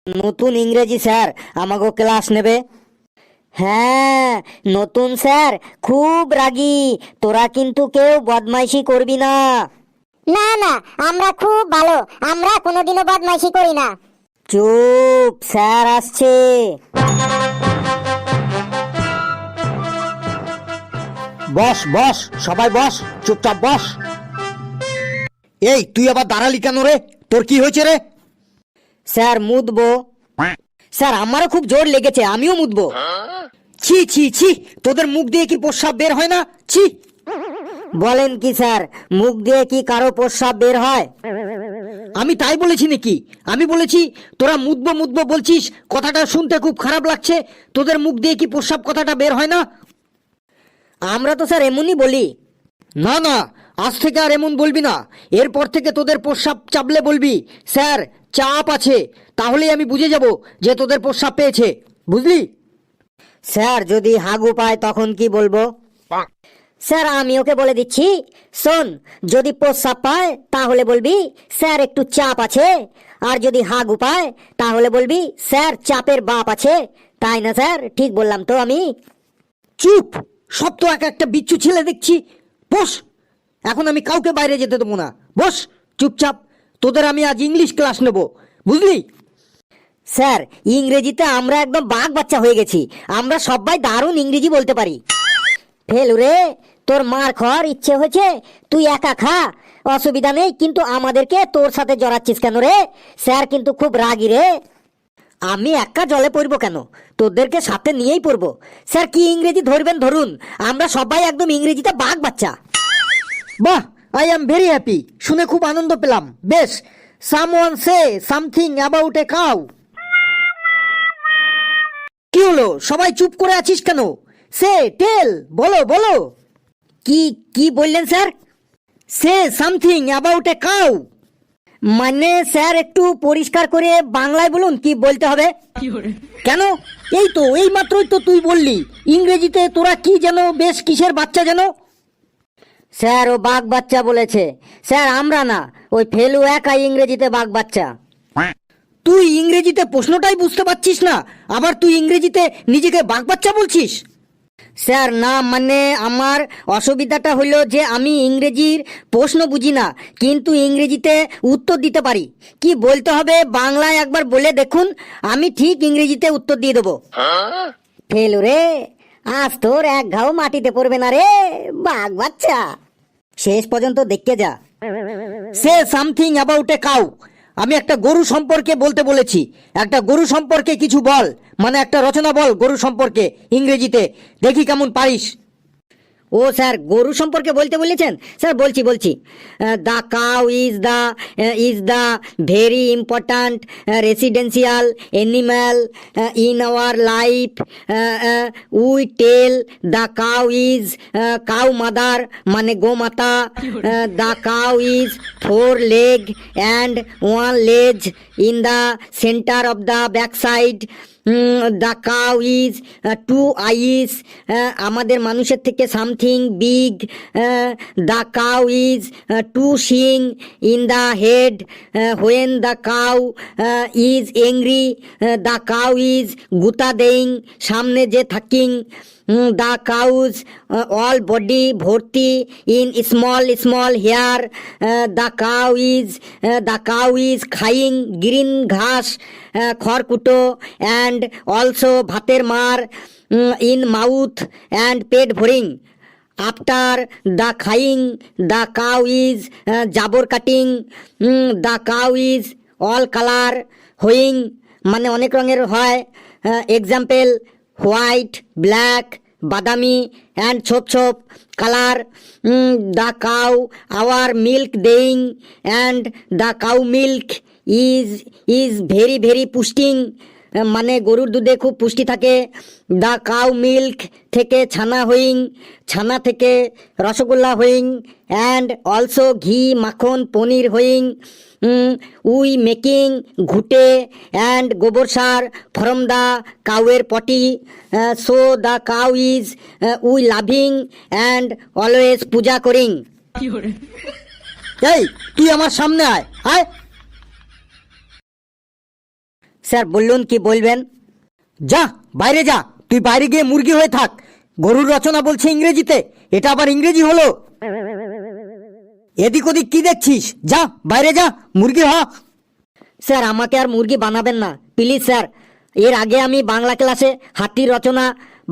নতুন ইংরেজি স্যার আমাকে ক্লাস নেবে। হ্যাঁ, নতুন স্যার খুব রাগী, তোরা কিন্তু কেউ বদমাইশি করবি না। না না, আমরা খুব ভালো, আমরা কোনোদিনও বদমাইশি করি না। চুপ, স্যার আসছে। বস বস, সবাই বস, চুপচাপ বস। এই তুই আবার দাঁড়ালি কেন রে? তোর কি হয়েছে রে? স্যার মুতবো। স্যার আমারও খুব জোর লেগেছে, আমিও মুতবো। ছি ছি ছি, তোদের মুখ দিয়ে কি প্রস্রাব বের হয় না? ছি। বলেন কি স্যার, মুখ দিয়ে কি কারো প্রস্রাব বের হয়? আমি তাই বলেছি নাকি? আমি বলেছি তোরা মুতবো মুতবো বলছিস, কথাটা শুনতে খুব খারাপ লাগছে। তোদের মুখ দিয়ে কি প্রস্রাব কথাটা বের হয় না? আমরা তো স্যার এমনই বলি। না না, আজ থেকে আর এমন বলবি না। এরপর থেকে তোদের প্রস্রাব চাপলে বলবি স্যার চাপ আছে, তাহলেই আমি বুঝে যাব যে তোদের প্রস্রাব পেয়েছে, বুঝলি? স্যার যদি হাগু পায় তখন কি বলবো? স্যার আমি ওকে বলে দিচ্ছি, শোন, যদি প্রস্রাব পায় তাহলে বলবি স্যার একটু চাপ আছে, আর যদি হাগু পায় তাহলে বলবি স্যার চাপের বাপ আছে। তাই না স্যার? ঠিক বললাম তো আমি? চুপ, সব তো এক একটা বিচ্ছু ছেলে দেখছি। বস, এখন আমি কাউকে বাইরে যেতে দেবো না। বস চুপচাপ, তোদের আমি আজ ইংলিশ ক্লাস নেব, বুঝলি? স্যার ইংরেজিতে আমরা একদম বাঘ বাচ্চা হয়ে গেছি, আমরা সবাই দারুণ ইংরেজি বলতে পারি। ফেলুরে, তোর মার খাওয়ার ইচ্ছে হয়েছে, তুই একা খা, অসুবিধা নেই, কিন্তু আমাদেরকে তোর সাথে জড়াচ্ছিস কেন রে? স্যার কিন্তু খুব রাগী রে। আমি একা জলে পড়বো কেন? তোদেরকে সাথে নিয়েই পড়বো। স্যার কি ইংরেজি ধরবেন ধরুন, আমরা সবাই একদম ইংরেজিতে বাঘ বাচ্চা। বাহ, আই এম ভেরি হ্যাপি, শুনে খুব আনন্দ পেলাম। বেশ, someone say something about a cow. কি হলো, সবাই চুপ করে আছিস কেন? সে টেল, বলো বলো। কি কি বললেন sir? Say something about a cow. মানে স্যার একটু পরিষ্কার করে বাংলায় বলুন, কি বলতে হবে? কেন, এই তো এই মাত্রই তো তুই বললি ইংরেজিতে তোরা কি যেন বেশ কিসের বাচ্চা যেন। স্যার ও বাঘ বাচ্চা বলেছে স্যার, আমরা না, ওই ফেলু একাই ইংরেজিতে বাঘ বাচ্চা। তুই ইংরেজিতে প্রশ্নটাই বুঝতে পারছিস না, আবার তুই ইংরেজিতে নিজেকে বাঘ বাচ্চা বলছিস? স্যার না, মানে আমার অসুবিধাটা হলো যে আমি ইংরেজির প্রশ্ন বুঝি না, কিন্তু ইংরেজিতে উত্তর দিতে পারি। কি বলতে হবে বাংলায় একবার বলে দেখুন, আমি ঠিক ইংরেজিতে উত্তর দিয়ে দেবো। ফেলু রে, আজ তোর এক ঘাও মাটিতে পড়বে না রে, বাঘ বাচ্চা। শেষ পর্যন্ত দেখতে যা। Say something about a cow, আমি একটা গরু সম্পর্কে বলতে বলেছি। একটা গরু সম্পর্কে কিছু বল, মানে একটা রচনা বল গরু সম্পর্কে ইংরেজিতে, দেখি কেমন পারিস। ও স্যার গরু সম্পর্কে বলতে বলেছেন? স্যার বলছি বলছি। The cow is the very important residential animal in our life. We tell the cow is cow mother, মানে গোমাতা। The cow is 4 leg and 1 leg in the center of the backside. The cow is 2 eyes, আমাদের মানুষের থেকে something big. The cow is 2 শিং in the head when the cow is angry. The cow is গুতা দেইং, সামনে যে থাকিং। The cows all body ভর্তি in small small hair. The cow is খাইং গ্রিন ঘাস, খড়কুটো, অ্যান্ড অলসো ভাতের মার ইন মাউথ অ্যান্ড পেট ভরিং। আফটার দ্য খাইং দ্য কাউ ইজ জাবর কাটিং। The cow is all colour হোয়িং, মানে অনেক রঙের হয়। এক্সাম্পল হোয়াইট, ব্ল্যাক, বাদামি অ্যান্ড ছোপ ছোপ colour. The cow our milk দেইং and the cow milk is very very পুষ্টিং, মানে গরুর দুধে খুব পুষ্টি থাকে। দ্য কাউ মিল্ক থেকে ছানা হইং, ছানা থেকে রসগোল্লা হইং, অ্যান্ড অলসো ঘি মাখন পনির হইং। উই মেকিং ঘুটে অ্যান্ড গোবর সার ফ্রম দ্য কাউয়ের পটি। So the cow is we loving and always পূজা করিং। এই তুই আমার সামনে আয়, আয়। স্যার বলুন কি বলবেন? যা বাইরে যা, তুই বাইরে গিয়ে মুরগি হয়ে থাক। গরুর রচনা বলছে ইংরেজিতে, এটা আবার ইংরেজি হলো? এদিক ওদিক কি দেখছিস? যা বাইরে যা, মুরগি হ। স্যার আমাকে আর মুরগি বানাবেন না প্লিজ স্যার। এর আগে আমি বাংলা ক্লাসে হাতির রচনা,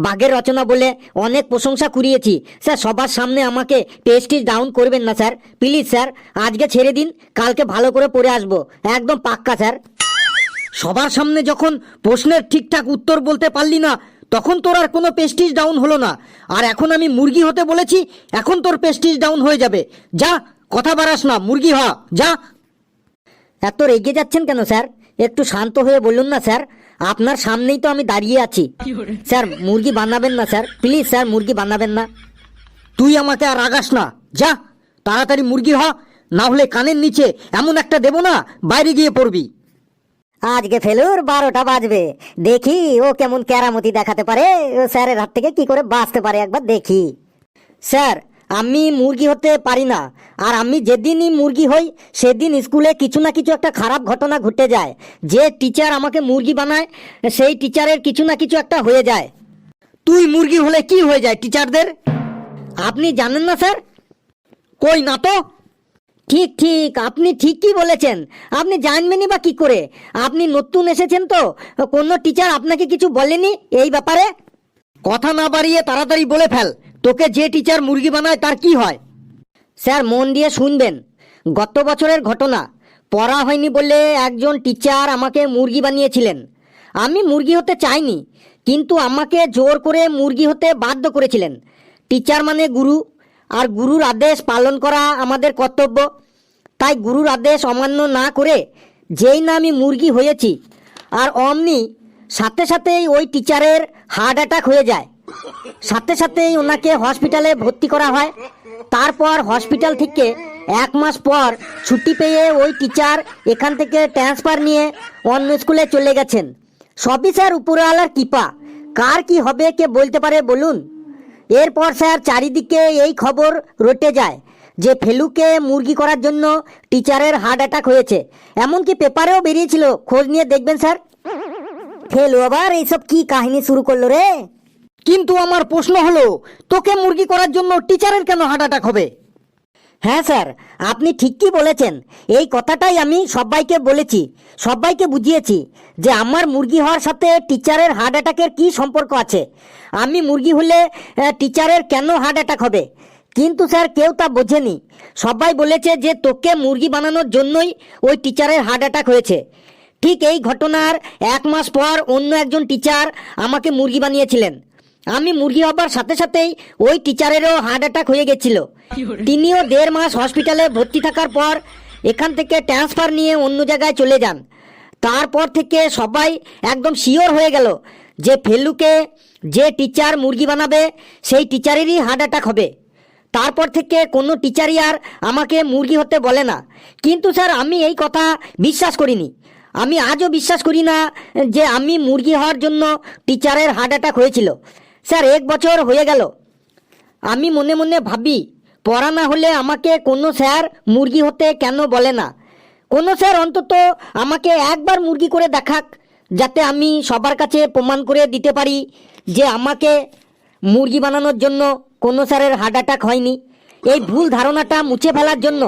বাঘের রচনা বলে অনেক প্রশংসা কুড়িয়েছি স্যার। সবার সামনে আমাকে প্রেস্টিজ ডাউন করবেন না স্যার, প্লিজ স্যার। আজকে ছেড়ে দিন, কালকে ভালো করে পড়ে আসবো, একদম পাক্কা স্যার। সবার সামনে যখন প্রশ্নের ঠিকঠাক উত্তর বলতে পারলি না, তখন তোর আর কোনো প্রেস্টিজ ডাউন হলো না। আর এখন আমি মুরগি হতে বলেছি, এখন তোর প্রেস্টিজ ডাউন হয়ে যাবে। যা, কথা বাড়াস না, মুরগি হ, যা। এত রেগে যাচ্ছেন কেন স্যার? একটু শান্ত হয়ে বলুন না স্যার, আপনার সামনেই তো আমি দাঁড়িয়ে আছি। স্যার মুরগি বানাবেন না স্যার, প্লিজ স্যার, মুরগি বানাবেন না। তুই আমাকে আর রাগাস না, যা তাড়াতাড়ি মুরগি হ, না হলে কানের নিচে এমন একটা দেবো না, বাইরে গিয়ে পড়বি। আজকে ফেলুর 12টা বাজবে, দেখি ও কেমন কেরামতি দেখাতে পারে, ও স্যারের হাত থেকে কি করে বাঁচতে পারে একবার দেখি। স্যার আমি মুরগি হতে পারি না, আর আমি যেদিনই মুরগি হই সেদিন স্কুলে কিছু না কিছু একটা খারাপ ঘটনা ঘটে যায়। যে টিচার আমাকে মুরগি বানায় সেই টিচারের কিছু না কিছু একটা হয়ে যায়। তুই মুরগি হলে কি হয়ে যায় টিচারদের? আপনি জানেন না স্যার? কই না তো। ঠিক ঠিক, আপনি ঠিকই বলেছেন। আপনি জানবেনই বা কি করে? আপনি নতুন এসেছেন তো, কোনো টিচার আপনাকে কিছু বলেনি এই ব্যাপারে? কথা না বাড়িয়ে তাড়াতাড়ি বলে ফেল, তোকে যে টিচার মুরগি বানায় তার কি হয়? স্যার মন দিয়ে শুনবেন, গত বছরের ঘটনা। পড়া হয়নি বলে একজন টিচার আমাকে মুরগি বানিয়েছিলেন। আমি মুরগি হতে চাইনি, কিন্তু আমাকে জোর করে মুরগি হতে বাধ্য করেছিলেন। টিচার মানে গুরু, আর গুরুর আদেশ পালন করা আমাদের কর্তব্য। তাই গুরুর আদেশ অমান্য না করে যেই না আমি মুরগি হয়েছি, আর অমনি সাথে সাথেই ওই টিচারের হার্ট অ্যাটাক হয়ে যায়। সাথে সাথেই ওনাকে হসপিটালে ভর্তি করা হয়। তারপর হসপিটাল থেকে 1 মাস পর ছুটি পেয়ে ওই টিচার এখান থেকে ট্রান্সফার নিয়ে অন্য স্কুলে চলে গেছেন। সবই স্যার উপরওয়ালার কৃপা। কার কি হবে কে বলতে পারে বলুন? এরপর স্যার চারিদিকে এই খবর রটে যায় যে ফেলুকে মুরগি করার জন্য টিচারের হার্ট অ্যাটাক হয়েছে। এমনকি পেপারেও বেরিয়েছিল, খোঁজ নিয়ে দেখবেন স্যার। ফেলু আবার এইসব কি কাহিনী শুরু করলো রে? কিন্তু আমার প্রশ্ন হলো, তোকে মুরগি করার জন্য টিচারের কেন হার্ট অ্যাটাক হবে? হ্যাঁ স্যার, আপনি ঠিকই বলেছেন। এই কথাটাই আমি সবাইকে বলেছি, সবাইকে বুঝিয়েছি যে আমার মুরগি হওয়ার সাথে টিচারের হার্ট অ্যাটাকের কী সম্পর্ক আছে। আমি মুরগি হলে টিচারের কেন হার্ট অ্যাটাক হবে? কিন্তু স্যার কেউ তা বোঝেনি। সবাই বলেছে যে তোকে মুরগি বানানোর জন্যই ওই টিচারের হার্ট অ্যাটাক হয়েছে। ঠিক এই ঘটনার 1 মাস পর অন্য একজন টিচার আমাকে মুরগি বানিয়েছিলেন। আমি মুরগি হবার সাথে সাথেই ওই টিচারেরও হার্ট অ্যাটাক হয়ে গেছিল। তিনিও 1.5 মাস হসপিটালে ভর্তি থাকার পর এখান থেকে ট্রান্সফার নিয়ে অন্য জায়গায় চলে যান। তারপর থেকে সবাই একদম শিওর হয়ে গেল যে ফেলুকে যে টিচার মুরগি বানাবে সেই টিচারেরই হার্ট অ্যাটাক হবে। তারপর থেকে কোনো টিচারই আর আমাকে মুরগি হতে বলে না। কিন্তু স্যার আমি এই কথা বিশ্বাস করিনি। আমি আজও বিশ্বাস করি না যে আমি মুরগি হওয়ার জন্য টিচারের হার্ট অ্যাটাক হয়েছিল। স্যার 1 বছর হয়ে গেল। আমি মনে মনে ভাবি, পড়া না হলে আমাকে কোনো স্যার মুরগি হতে কেন বলে না? কোনো স্যার অন্তত আমাকে একবার মুরগি করে দেখাক, যাতে আমি সবার কাছে প্রমাণ করে দিতে পারি যে আমাকে মুরগি বানানোর জন্য কোনো স্যারের হার্ট অ্যাটাক হয়নি। এই ভুল ধারণাটা মুছে ফেলার জন্য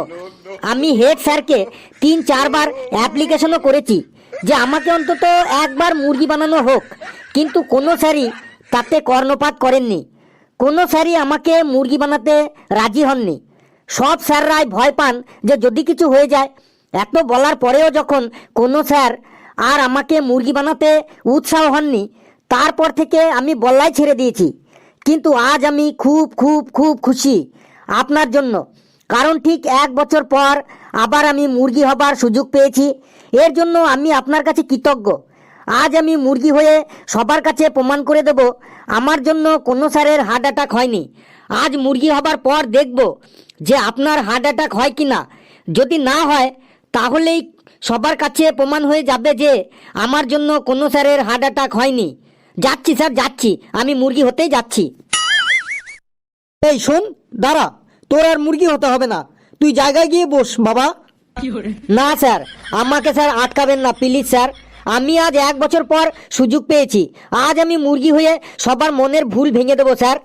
আমি হেড স্যারকে 3-4 বার অ্যাপ্লিকেশনও করেছি যে আমাকে অন্তত একবার মুরগি বানানো হোক, কিন্তু কোনো স্যারই তাতে কর্ণপাত করেননি। কোনো স্যারই আমাকে মুরগি বানাতে রাজি হননি। সব স্যাররাই ভয় পান যে যদি কিছু হয়ে যায়। এত বলার পরেও যখন কোনো স্যার আর আমাকে মুরগি বানাতে উৎসাহ হননি, তারপর থেকে আমি বলাই ছেড়ে দিয়েছি। কিন্তু আজ আমি খুব খুব খুব খুশি আপনার জন্য, কারণ ঠিক 1 বছর পর আবার আমি মুরগি হবার সুযোগ পেয়েছি। এর জন্য আমি আপনার কাছে কৃতজ্ঞ। আজ আমি মুরগি হয়ে সবার কাছে প্রমাণ করে দেব আমার জন্য কোনো স্যারের হার্ট অ্যাটাক হয়নি। আজ মুরগি হবার পর দেখব যে আপনার হার্ট অ্যাটাক হয় কি না। যদি না হয় তাহলেই সবার কাছে প্রমাণ হয়ে যাবে যে আমার জন্য কোনো স্যারের হার্ট অ্যাটাক হয়নি। যাচ্ছি স্যার, যাচ্ছি, আমি মুরগি হতেই যাচ্ছি। এই শোন, দাঁড়া, তোর আর মুরগি হতে হবে না, তুই জায়গায় গিয়ে বস বাবা। না স্যার, আমাকে স্যার আটকাবেন না প্লিজ স্যার। আমি আজ 1 বছর পর সুযোগ পেয়েছি। আজ আমি মুরগি হয়ে সবার মনের ভুল ভেঙে দেবো স্যার।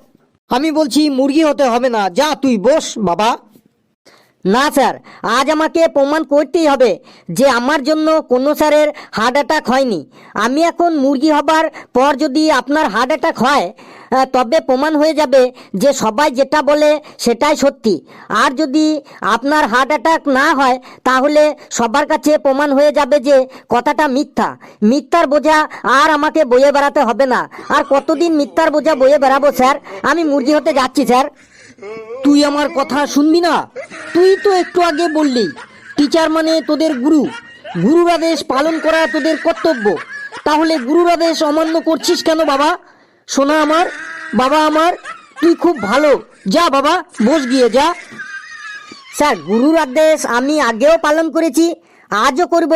আমি বলছি মুরগি হতে হবে না, যা তুই বস বাবা। না স্যার, আজ আমাকে প্রমাণ করতেই হবে যে আমার জন্য কোনো স্যারের হার্ট অ্যাটাক হয়নি। আমি এখন মুরগি হবার পর যদি আপনার হার্ট অ্যাটাক হয় তবে প্রমাণ হয়ে যাবে যে সবাই যেটা বলে সেটাই সত্যি। আর যদি আপনার হার্ট অ্যাটাক না হয় তাহলে সবার কাছে প্রমাণ হয়ে যাবে যে কথাটা মিথ্যা। মিথ্যার বোঝা আর আমাকে বয়ে বেড়াতে হবে না। আর কতদিন মিথ্যার বোঝা বয়ে বেড়াবো স্যার? আমি মুরগি হতে যাচ্ছি স্যার। তুই আমার কথা শুনবি না? তুই তো একটু আগে বললি টিচার মানে তোদের গুরু, গুরুর আদেশ পালন করা তোদের কর্তব্য। তাহলে গুরুর আদেশ অমান্য করছিস কেন বাবা? শোনা আমার, বাবা আমার, তুই খুব ভালো, যা বাবা বস গিয়ে যা। স্যার, গুরুর আদেশ আমি আগেও পালন করেছি, আজও করব,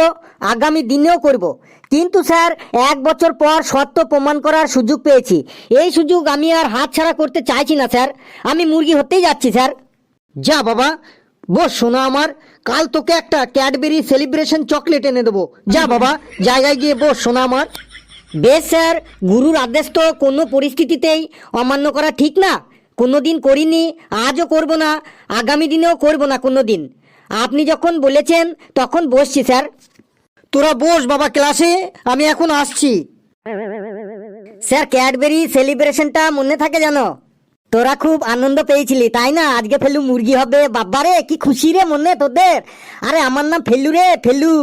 আগামী দিনেও করব। কিন্তু স্যার 1 বছর পর সত্য প্রমাণ করার সুযোগ পেয়েছি। এই সুযোগ আমি আর হাতছাড়া করতে চাইছি না স্যার। আমি মুরগি হতেই যাচ্ছি স্যার। যা বাবা বস শোনা আমার, কাল তোকে একটা ক্যাডবেরি সেলিব্রেশন চকলেট এনে দেবো। যা বাবা জায়গায় গিয়ে বস শোনা আমার। বেশ স্যার, গুরুর আদেশ তো কোনো পরিস্থিতিতেই অমান্য করা ঠিক না। কোনো দিন করিনি, আজও করব না, আগামী দিনেও করব না কোনো দিন। আপনি যখন বলেছেন তখন বসছি স্যার। তোরা বস বাবা ক্লাসে, আমি এখন আসছি। স্যার, ক্যাডবেরি সেলিব্রেশনটা মনে থাকে জানো? তোরা খুব আনন্দ পেয়েছিলি তাই না? আজকে ফেলু মুরগি হবে, বাবারে কি খুশি রে মনে তোদের। আরে আমার নাম ফেলু রে, ফেলু।